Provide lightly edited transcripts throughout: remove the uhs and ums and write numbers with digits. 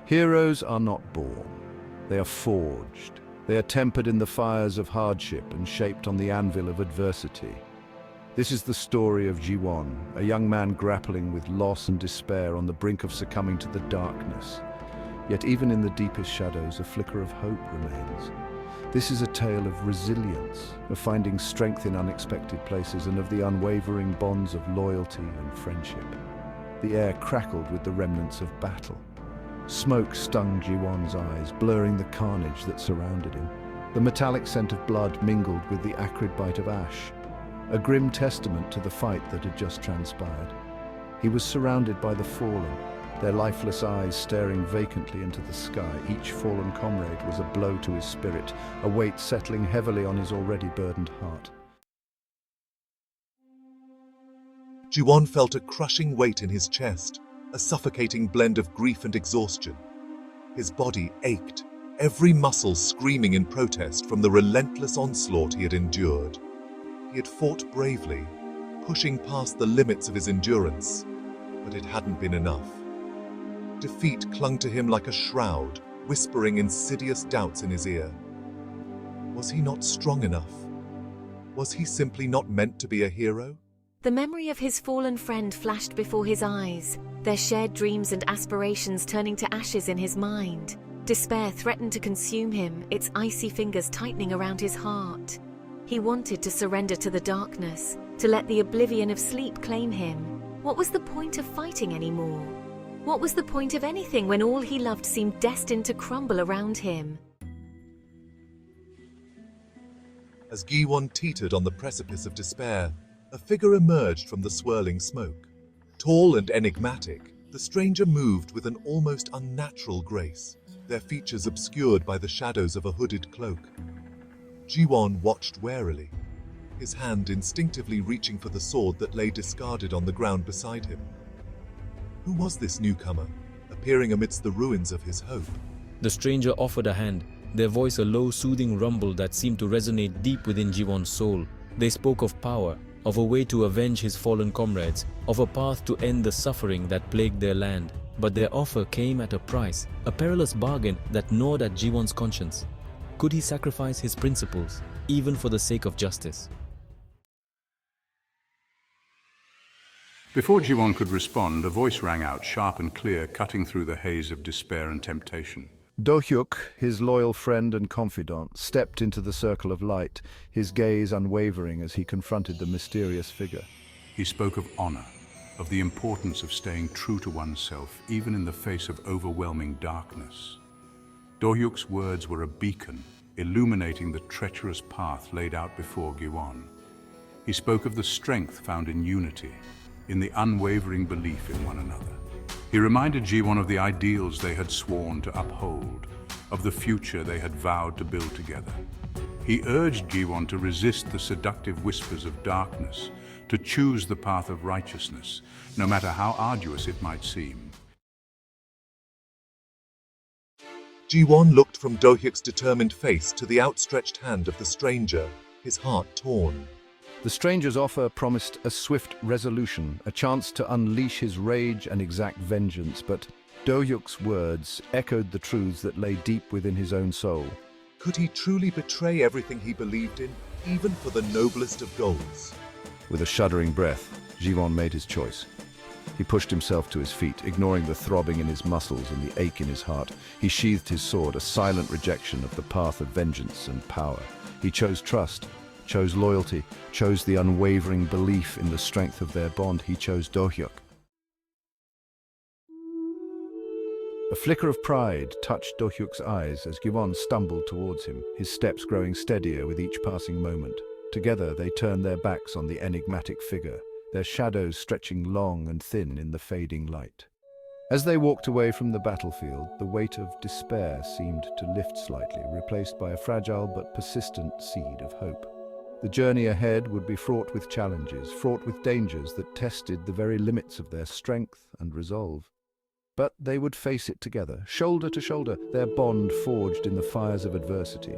Heroes are not born. They are forged. They are tempered in the fires of hardship and shaped on the anvil of adversity. This is the story of Jiwon, a young man grappling with loss and despair on the brink of succumbing to the darkness. Yet even in the deepest shadows, a flicker of hope remains. This is a tale of resilience, of finding strength in unexpected places, and of the unwavering bonds of loyalty and friendship. The air crackled with the remnants of battle. Smoke stung Jiwon's eyes, blurring the carnage that surrounded him. The metallic scent of blood mingled with the acrid bite of ash, a grim testament to the fight that had just transpired. He was surrounded by the fallen, their lifeless eyes staring vacantly into the sky. Each fallen comrade was a blow to his spirit, a weight settling heavily on his already burdened heart. Jiwon felt a crushing weight in his chest, a suffocating blend of grief and exhaustion. His body ached, every muscle screaming in protest from the relentless onslaught he had endured. He had fought bravely, pushing past the limits of his endurance, but it hadn't been enough. Defeat clung to him like a shroud, whispering insidious doubts in his ear. Was he not strong enough? Was he simply not meant to be a hero? The memory of his fallen friend flashed before his eyes, their shared dreams and aspirations turning to ashes in his mind. Despair threatened to consume him, its icy fingers tightening around his heart. He wanted to surrender to the darkness, to let the oblivion of sleep claim him. What was the point of fighting anymore? What was the point of anything when all he loved seemed destined to crumble around him? As Jiwon teetered on the precipice of despair, a figure emerged from the swirling smoke. Tall and enigmatic, the stranger moved with an almost unnatural grace, their features obscured by the shadows of a hooded cloak. Jiwon watched warily, his hand instinctively reaching for the sword that lay discarded on the ground beside him. Who was this newcomer, appearing amidst the ruins of his hope? The stranger offered a hand, their voice a low, soothing rumble that seemed to resonate deep within Jiwon's soul. They spoke of power, of a way to avenge his fallen comrades, of a path to end the suffering that plagued their land. But their offer came at a price, a perilous bargain that gnawed at Jiwon's conscience. Could he sacrifice his principles, even for the sake of justice? Before Jiwon could respond, a voice rang out, sharp and clear, cutting through the haze of despair and temptation. Do-hyuk, his loyal friend and confidant, stepped into the circle of light, his gaze unwavering as he confronted the mysterious figure. He spoke of honor, of the importance of staying true to oneself, even in the face of overwhelming darkness. Do-hyuk's words were a beacon, illuminating the treacherous path laid out before Jiwon. He spoke of the strength found in unity, in the unwavering belief in one another. He reminded Jiwon of the ideals they had sworn to uphold, of the future they had vowed to build together. He urged Jiwon to resist the seductive whispers of darkness, to choose the path of righteousness, no matter how arduous it might seem. Jiwon looked from Do-hyuk's determined face to the outstretched hand of the stranger, his heart torn. The stranger's offer promised a swift resolution, a chance to unleash his rage and exact vengeance, but Do-hyuk's words echoed the truths that lay deep within his own soul. Could he truly betray everything he believed in, even for the noblest of goals? With a shuddering breath, Jiwon made his choice. He pushed himself to his feet, ignoring the throbbing in his muscles and the ache in his heart. He sheathed his sword, a silent rejection of the path of vengeance and power. He chose trust, chose loyalty, chose the unwavering belief in the strength of their bond. He chose Do-hyuk. A flicker of pride touched Do-hyuk's eyes as Jiwon stumbled towards him, his steps growing steadier with each passing moment. Together they turned their backs on the enigmatic figure, their shadows stretching long and thin in the fading light. As they walked away from the battlefield, the weight of despair seemed to lift slightly, replaced by a fragile but persistent seed of hope. The journey ahead would be fraught with challenges, fraught with dangers that tested the very limits of their strength and resolve. But they would face it together, shoulder to shoulder, their bond forged in the fires of adversity.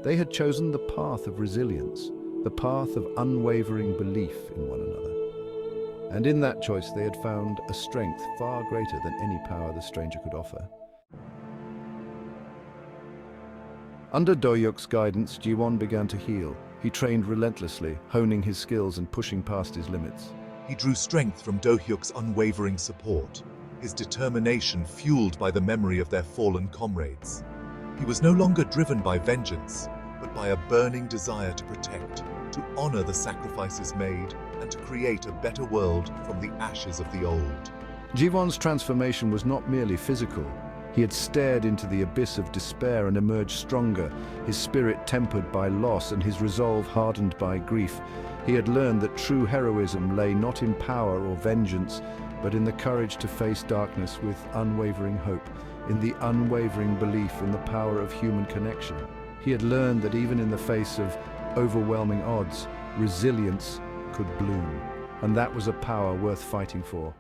They had chosen the path of resilience, the path of unwavering belief in one another. And in that choice they had found a strength far greater than any power the stranger could offer. Under Do-hyuk's guidance, Ji-won began to heal. He trained relentlessly, honing his skills and pushing past his limits. He drew strength from Do-hyuk's unwavering support, his determination fueled by the memory of their fallen comrades. He was no longer driven by vengeance, but by a burning desire to protect, to honor the sacrifices made, and to create a better world from the ashes of the old. Ji-won's transformation was not merely physical. He had stared into the abyss of despair and emerged stronger, his spirit tempered by loss and his resolve hardened by grief. He had learned that true heroism lay not in power or vengeance, but in the courage to face darkness with unwavering hope, in the unwavering belief in the power of human connection. He had learned that even in the face of overwhelming odds, resilience could bloom, and that was a power worth fighting for.